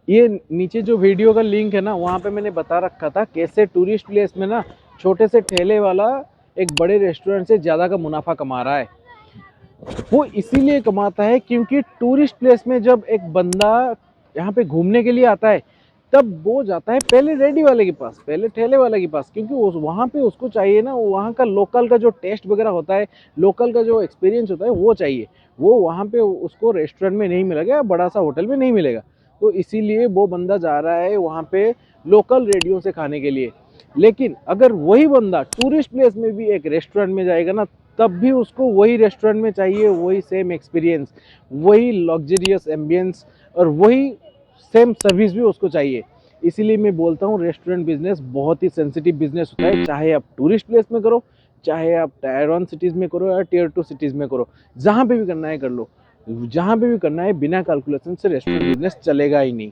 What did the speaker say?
ये नीचे जो वीडियो का लिंक है ना, वहाँ पे मैंने बता रखा था कैसे टूरिस्ट प्लेस में ना छोटे से ठेले वाला एक बड़े रेस्टोरेंट से ज़्यादा का मुनाफा कमा रहा है। वो इसीलिए कमाता है क्योंकि टूरिस्ट प्लेस में जब एक बंदा यहाँ पे घूमने के लिए आता है, तब वो जाता है पहले रेडी वाले के पास, पहले ठेले वाले के पास, क्योंकि उस वहाँ पे उसको चाहिए ना, वहाँ का लोकल का जो टेस्ट वगैरह होता है, लोकल का जो एक्सपीरियंस होता है वो चाहिए। वो वहाँ पे उसको रेस्टोरेंट में नहीं मिलेगा, बड़ा सा होटल में नहीं मिलेगा। तो इसीलिए वो बंदा जा रहा है वहाँ पे लोकल रेडियो से खाने के लिए। लेकिन अगर वही बंदा टूरिस्ट प्लेस में भी एक रेस्टोरेंट में जाएगा ना, तब भी उसको वही रेस्टोरेंट में चाहिए, वही सेम एक्सपीरियंस, वही लग्जरियस एम्बियंस और वही सेम सर्विस भी उसको चाहिए। इसीलिए मैं बोलता हूँ रेस्टोरेंट बिजनेस बहुत ही सेंसिटिव बिजनेस होता है, चाहे आप टूरिस्ट प्लेस में करो, चाहे आप टायर 1 सिटीज़ में करो या टियर 2 सिटीज़ में करो, जहाँ पे भी करना है कर लो। जहाँ पे भी करना है, बिना कैलकुलेशन से रेस्टोरेंट बिजनेस चलेगा ही नहीं।